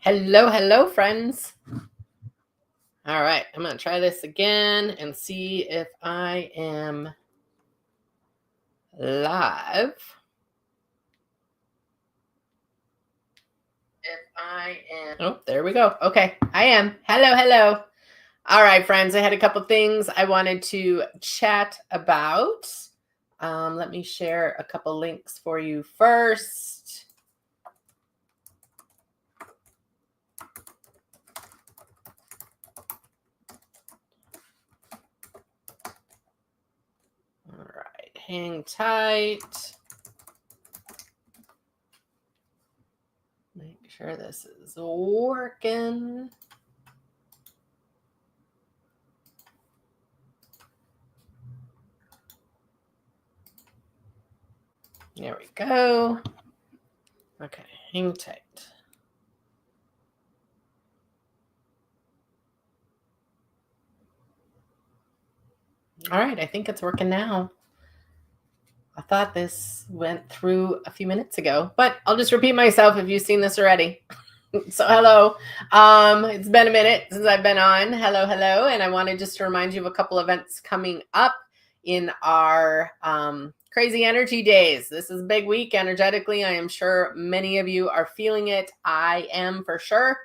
Hello, hello, friends. All right, I'm going to try this again and see if I am live. Oh, there we go. Okay, I am. Hello, hello. All right, friends, I had a couple things I wanted to chat about. Let me share a couple links for you first. All right, hang tight. Make sure this is working. There we go. Okay, hang tight. All right, I think it's working now. I thought this went through a few minutes ago, but I'll just repeat myself if you've seen this already. So hello. It's been a minute since I've been on. Hello, hello. And I wanted just to remind you of a couple events coming up in our crazy energy days. This is a big week energetically. I am sure many of you are feeling it. I am for sure.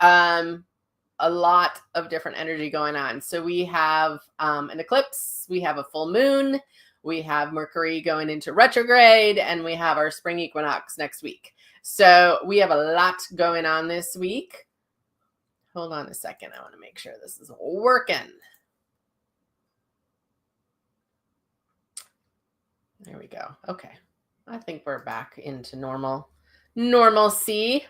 A lot of different energy going on. So we have an eclipse, we have a full moon, we have Mercury going into retrograde, and we have our spring equinox next week. So we have a lot going on this week. Hold on a second. I want to make sure this is working. There we go. Okay. I think we're back into normalcy.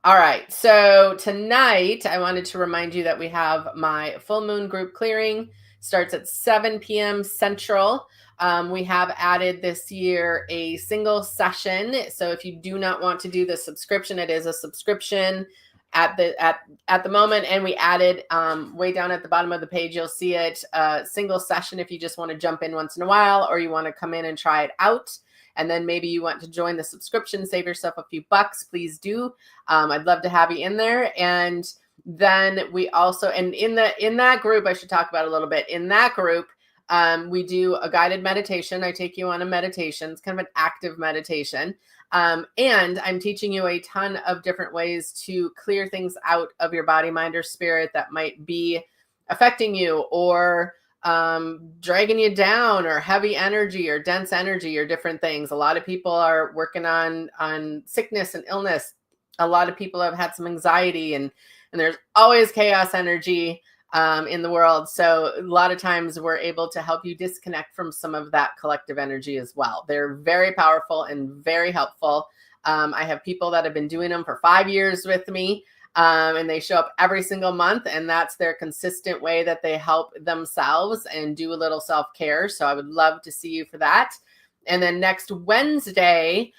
All right. So tonight, I wanted to remind you that we have my full moon group clearing. Starts at 7 p.m. Central. We have added this year a single session. So if you do not want to do the subscription, it is a subscription at the moment. And we added way down at the bottom of the page, you'll see it, single session if you just want to jump in once in a while, or you want to come in and try it out. And then maybe you want to join the subscription, save yourself a few bucks, please do. I'd love to have you in there. And then we also, and in that group, I should talk about a little bit. In that group, we do a guided meditation. I take you on a meditation. It's kind of an active meditation. And I'm teaching you a ton of different ways to clear things out of your body, mind, or spirit that might be affecting you or dragging you down, or heavy energy or dense energy or different things. A lot of people are working on sickness and illness. A lot of people have had some anxiety, and there's always chaos energy in the world. So a lot of times we're able to help you disconnect from some of that collective energy as well. They're very powerful and very helpful. I have people that have been doing them for 5 years with me. And they show up every single month, and that's their consistent way that they help themselves and do a little self-care. So I would love to see you for that. And then next Wednesday,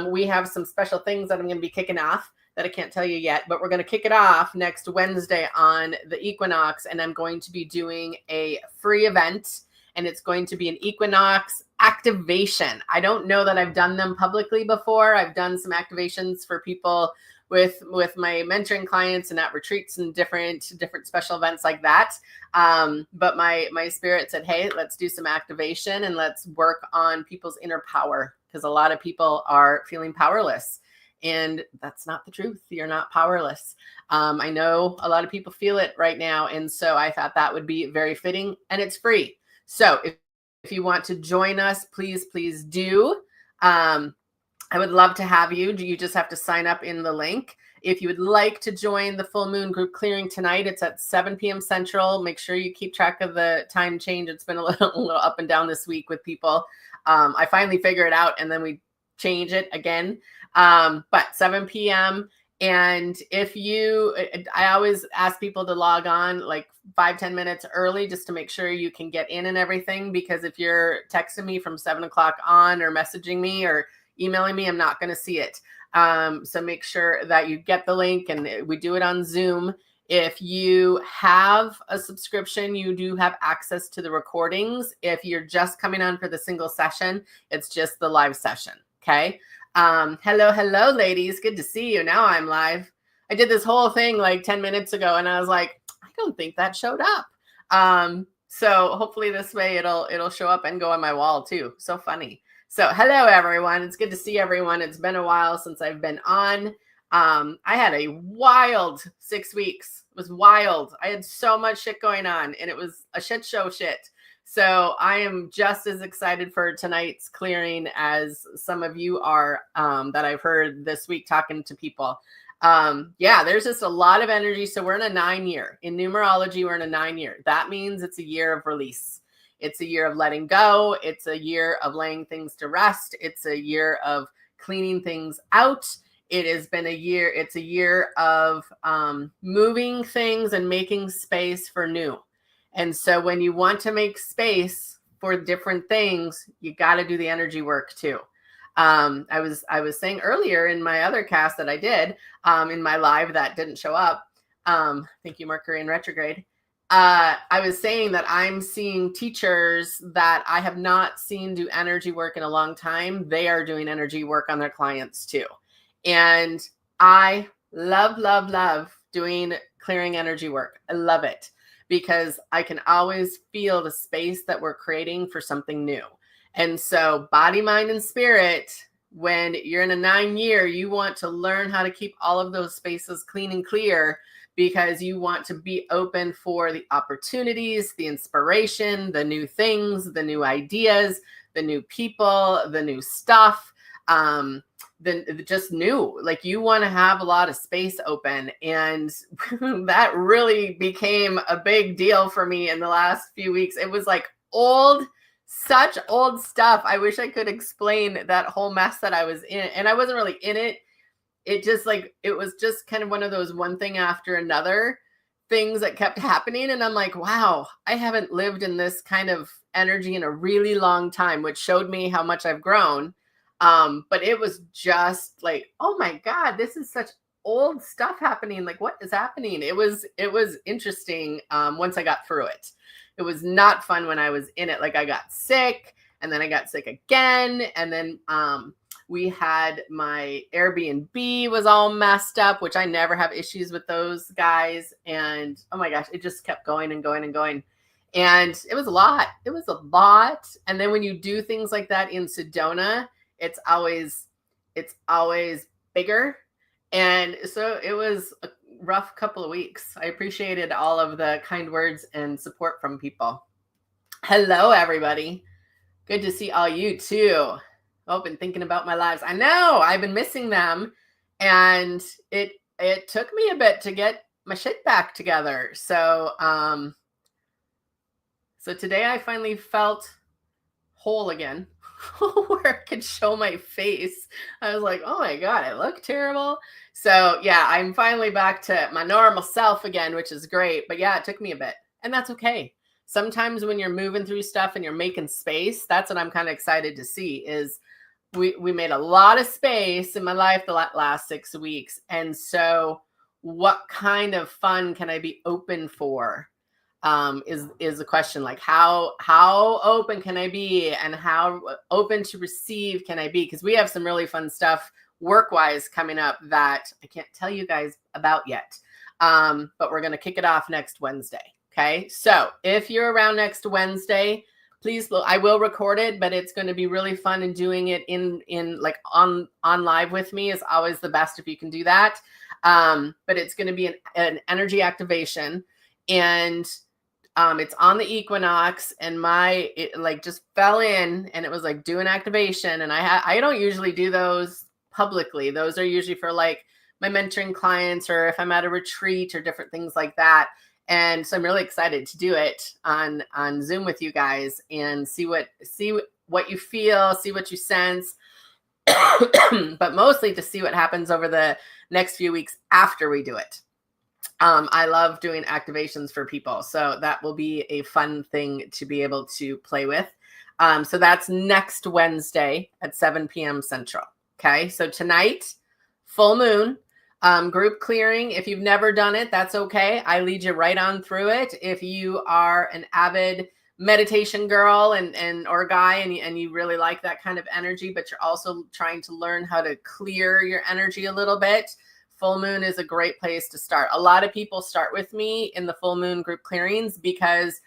we have some special things that I'm going to be kicking off that I can't tell you yet, but we're going to kick it off next Wednesday on the equinox. And I'm going to be doing a free event, and it's going to be an equinox activation. I don't know that I've done them publicly before. I've done some activations for people with my mentoring clients and at retreats and different special events like that. But my spirit said, hey, let's do some activation and let's work on people's inner power, because a lot of people are feeling powerless. And that's not the truth. You're not powerless. I know a lot of people feel it right now. And so I thought that would be very fitting, and it's free. So if you want to join us, please do. I would love to have you. You just have to sign up in the link. If you would like to join the full moon group clearing tonight, it's at 7 p.m. Central. Make sure you keep track of the time change. It's been a little up and down this week with people. I finally figure it out, and then we change it again. But 7 p.m. And I always ask people to log on like 5-10 minutes early, just to make sure you can get in and everything. Because if you're texting me from 7 o'clock on, or messaging me or emailing me, I'm not going to see it. So make sure that you get the link, and we do it on Zoom. If you have a subscription, you do have access to the recordings. If you're just coming on for the single session, it's just the live session. Okay. Hello, ladies. Good to see you. Now I'm live. I did this whole thing like 10 minutes ago, and I was like, I don't think that showed up. So hopefully this way it'll show up and go on my wall too. So funny. So hello everyone. It's good to see everyone. It's been a while since I've been on. I had a wild 6 weeks. It was wild. I had so much shit going on, and it was a shit show shit. So I am just as excited for tonight's clearing as some of you are, that I've heard this week talking to people. Yeah, there's just a lot of energy. So we're in a 9-year. In numerology, we're in a 9-year. That means it's a year of release. It's a year of letting go. It's a year of laying things to rest. It's a year of cleaning things out. It has been a year. It's a year of moving things and making space for new. And so when you want to make space for different things, you got to do the energy work too. I was saying earlier in my other cast that I did, in my live that didn't show up. Thank you, Mercury in retrograde. I was saying that I'm seeing teachers that I have not seen do energy work in a long time. They are doing energy work on their clients too. And I love doing clearing energy work. I love it because I can always feel the space that we're creating for something new. And so body, mind, and spirit, when you're in a 9-year, you want to learn how to keep all of those spaces clean and clear because you want to be open for the opportunities, the inspiration, the new things, the new ideas, the new people, the new stuff. Just new, like you want to have a lot of space open. And that really became a big deal for me in the last few weeks. It was like such old stuff. I wish I could explain that whole mess that I was in. And I wasn't really in it. It just it was just kind of one of those one thing after another things that kept happening. And I'm like, wow, I haven't lived in this kind of energy in a really long time, which showed me how much I've grown. But it was just like, oh my God, this is such old stuff happening. Like, what is happening? It was interesting. Once I got through it, it was not fun when I was in it. Like I got sick and then I got sick again. And then, we had my Airbnb was all messed up, which I never have issues with those guys. And oh my gosh, it just kept going and going and going. And it was a lot. It was a lot. And then when you do things like that in Sedona, it's always bigger. And so it was a rough couple of weeks. I appreciated all of the kind words and support from people. Hello, everybody. Good to see all you too. I've been thinking about my lives. I know I've been missing them. And it took me a bit to get my shit back together. So, so today I finally felt whole again. Where I could show my face. I was like, oh my God, I look terrible. So yeah, I'm finally back to my normal self again, which is great. But yeah, it took me a bit, and that's okay. Sometimes when you're moving through stuff and you're making space, that's what I'm kind of excited to see is we made a lot of space in my life the last 6 weeks. And so what kind of fun can I be open for? Is the question. Like how open can I be and how open to receive can I be? Because we have some really fun stuff work-wise coming up that I can't tell you guys about yet. But we're going to kick it off next Wednesday. Okay. So if you're around next Wednesday, please look, I will record it, but it's going to be really fun, and doing it in like on live with me is always the best if you can do that. But it's going to be an energy activation, and it's on the equinox, and it like just fell in, and it was like do an activation. And I don't usually do those publicly. Those are usually for like my mentoring clients, or if I'm at a retreat or different things like that. And so I'm really excited to do it on Zoom with you guys and see what you feel, see what you sense, but mostly to see what happens over the next few weeks after we do it. I love doing activations for people. So that will be a fun thing to be able to play with. So that's next Wednesday at 7 p.m. Central. Okay. So tonight, full moon, group clearing. If you've never done it, that's okay. I lead you right on through it. If you are an avid meditation girl or guy, and you really like that kind of energy, but you're also trying to learn how to clear your energy a little bit full moon is a great place to start. A lot of people start with me in the full moon group clearings because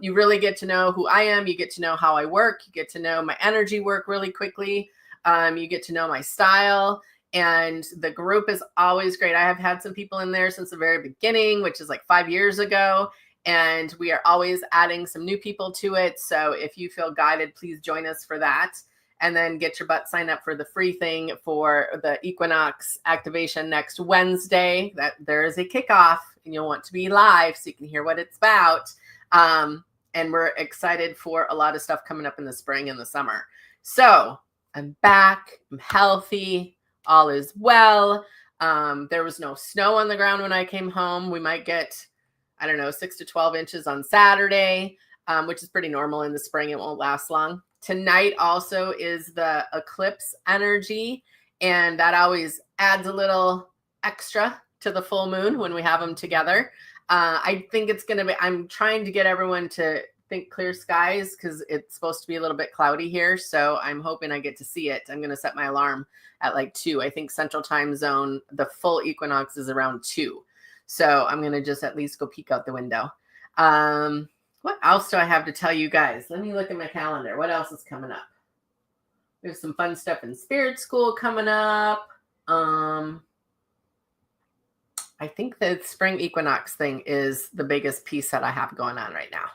you really get to know who I am. You get to know how I work. You get to know my energy work really quickly. You get to know my style. And the group is always great. I have had some people in there since the very beginning, which is like 5 years ago. And we are always adding some new people to it. So if you feel guided, please join us for that. And then get your butt signed up for the free thing for the equinox activation next Wednesday. That there is a kickoff and you'll want to be live so you can hear what it's about. And we're excited for a lot of stuff coming up in the spring and the summer. So I'm back, I'm healthy, all is well. There was no snow on the ground when I came home. We might get, I don't know, 6 to 12 inches on Saturday, which is pretty normal in the spring. It won't last long. Tonight also is the eclipse energy, and that always adds a little extra to the full moon when we have them together. I think it's going to be, I'm trying to get everyone to think clear skies because it's supposed to be a little bit cloudy here. So I'm hoping I get to see it. I'm going to set my alarm at like 2. I think Central Time Zone, the full equinox is around 2. So I'm going to just at least go peek out the window. What else do I have to tell you guys? Let me look at my calendar. What else is coming up? There's some fun stuff in Spirit School coming up. I think the spring equinox thing is the biggest piece that I have going on right now.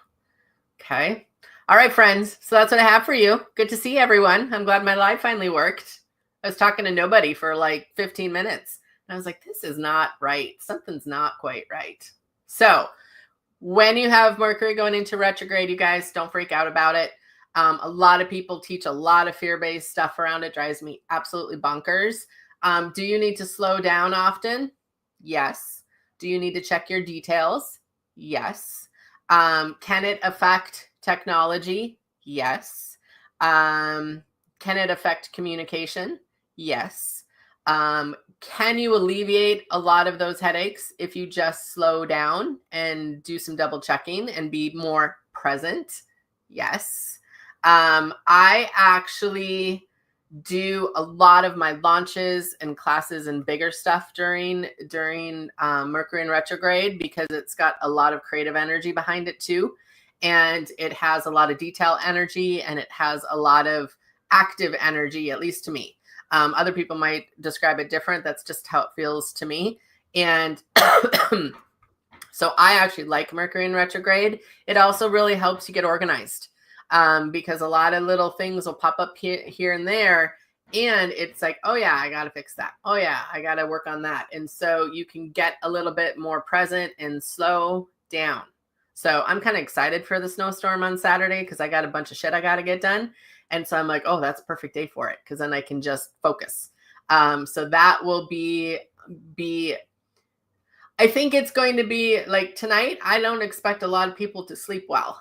Okay. All right, friends. So that's what I have for you. Good to see everyone. I'm glad my live finally worked. I was talking to nobody for like 15 minutes. And I was like, this is not right. Something's not quite right. So when you have Mercury going into retrograde, you guys don't freak out about it. A lot of people teach a lot of fear-based stuff around it. Drives me absolutely bonkers. Do you need to slow down often? Yes. Do you need to check your details? Yes. Can it affect technology? Yes. Can it affect communication? Yes. Can you alleviate a lot of those headaches if you just slow down and do some double checking and be more present? Yes. I actually do a lot of my launches and classes and bigger stuff during Mercury in retrograde because it's got a lot of creative energy behind it too. And it has a lot of detail energy and it has a lot of active energy, at least to me. Other people might describe it different. That's just how it feels to me. And so I actually like Mercury in retrograde. It also really helps you get organized because a lot of little things will pop up here and there. And it's like, oh yeah, I got to fix that. Oh yeah, I got to work on that. And so you can get a little bit more present and slow down. So I'm kind of excited for the snowstorm on Saturday because I got a bunch of shit I got to get done. And so I'm like, oh, that's a perfect day for it because then I can just focus. So that will be, I think it's going to be like tonight. I don't expect a lot of people to sleep well.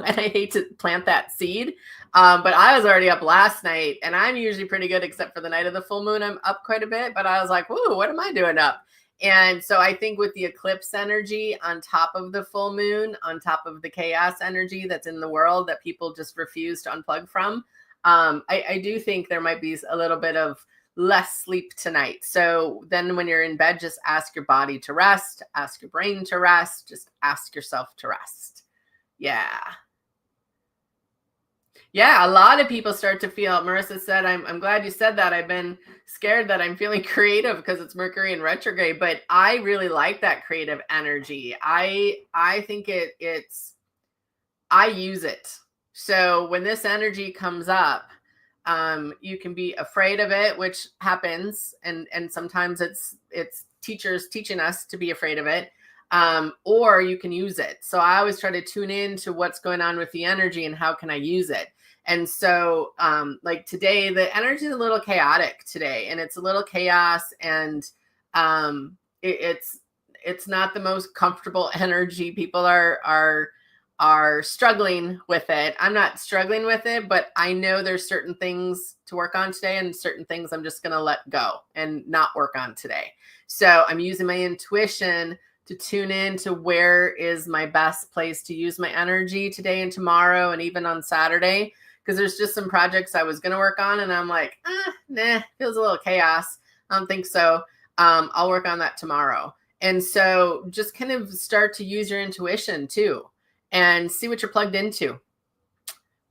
And I hate to plant that seed. But I was already up last night and I'm usually pretty good except for the night of the full moon. I'm up quite a bit, but I was like, whoa, what am I doing up? And so I think with the eclipse energy on top of the full moon, on top of the chaos energy that's in the world that people just refuse to unplug from, I do think there might be a little bit of less sleep tonight. So then when you're in bed, just ask your body to rest, ask your brain to rest, just ask yourself to rest. Yeah. Yeah, a lot of people start to feel, Marissa said, I'm glad you said that. I've been scared that I'm feeling creative because it's Mercury in retrograde, but I really like that creative energy. I think I use it. So when this energy comes up, you can be afraid of it, which happens. And sometimes it's teachers teaching us to be afraid of it. Or you can use it. So I always try to tune in to what's going on with the energy and how can I use it. And so like today, the energy is a little chaotic today and it's a little chaos and it's not the most comfortable energy. People are struggling with it. I'm not struggling with it, but I know there's certain things to work on today and certain things I'm just going to let go and not work on today. So I'm using my intuition to tune in to where is my best place to use my energy today and tomorrow and even on Saturday. Because there's just some projects I was going to work on and I'm like, nah, feels a little chaos. I don't think so. I'll work on that tomorrow. And so just kind of start to use your intuition too and see what you're plugged into.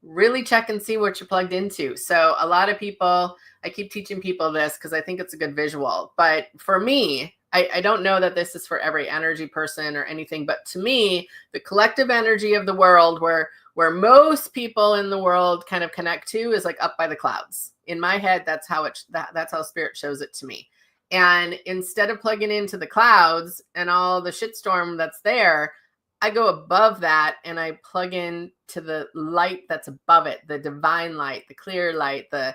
Really check and see what you're plugged into. So a lot of people, I keep teaching people this because I think it's a good visual. But for me, I don't know that this is for every energy person or anything, but to me, the collective energy of the world where most people in the world kind of connect to is like up by the clouds. In my head, that's how that's how spirit shows it to me. And instead of plugging into the clouds and all the shitstorm that's there, I go above that and I plug in to the light that's above it, the divine light, the clear light, the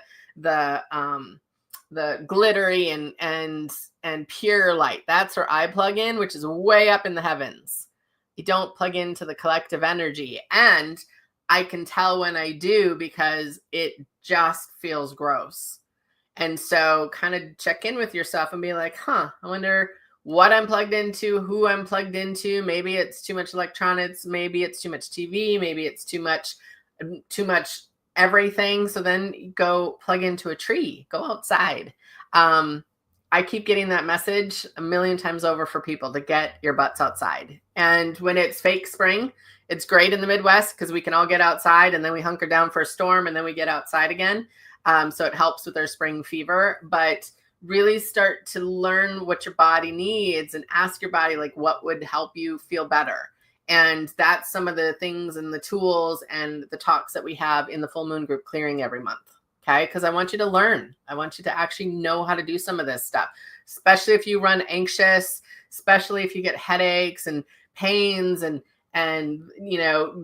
glittery and pure light. That's where I plug in, which is way up in the heavens. You don't plug into the collective energy. And I can tell when I do because it just feels gross. And so kind of check in with yourself and be like, I wonder what I'm plugged into, who I'm plugged into. Maybe it's too much electronics. Maybe it's too much TV. Maybe it's too much everything. So then go plug into a tree, go outside. I keep getting that message a million times over for people to get your butts outside. And when it's fake spring, it's great in the Midwest because we can all get outside and then we hunker down for a storm and then we get outside again. So it helps with our spring fever, but really start to learn what your body needs and ask your body, like, what would help you feel better? And that's some of the things and the tools and the talks that we have in the full moon group clearing every month. Okay. Because I want you to learn. I want you to actually know how to do some of this stuff, especially if you run anxious, especially if you get headaches and pains and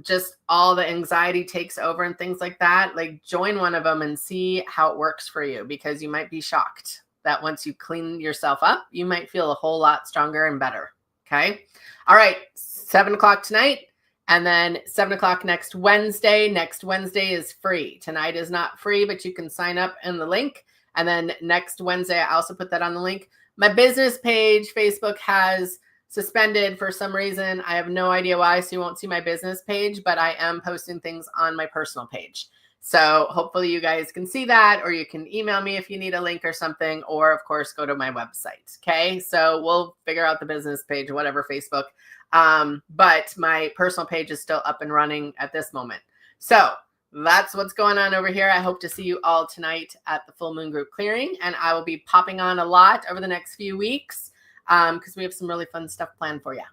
just all the anxiety takes over and things like that. Like, join one of them and see how it works for you, because you might be shocked that once you clean yourself up, you might feel a whole lot stronger and better. Okay. All right. 7:00 tonight. And then 7:00 next Wednesday. Next Wednesday is free. Tonight is not free, but you can sign up in the link. And then next Wednesday, I also put that on the link. My business page, Facebook, has suspended for some reason. I have no idea why, so you won't see my business page, but I am posting things on my personal page. So hopefully you guys can see that, or you can email me if you need a link or something, or of course, go to my website. Okay. So we'll figure out the business page, whatever, Facebook. But my personal page is still up and running at this moment. So that's what's going on over here. I hope to see you all tonight at the Full Moon Group Clearing, and I will be popping on a lot over the next few weeks because we have some really fun stuff planned for you.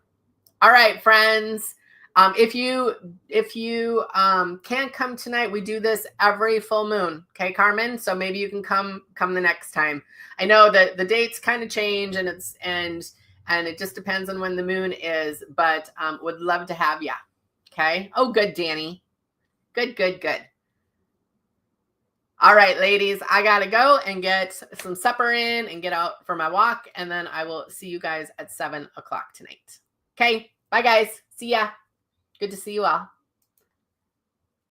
All right, friends. If you can't come tonight, we do this every full moon. Okay, Carmen. So maybe you can come the next time. I know that the dates kind of change and it just depends on when the moon is, but would love to have you. Okay. Oh, good, Danny. Good. All right, ladies, I got to go and get some supper in and get out for my walk. And then I will see you guys at 7:00 tonight. Okay. Bye, guys. See ya. Good to see you all.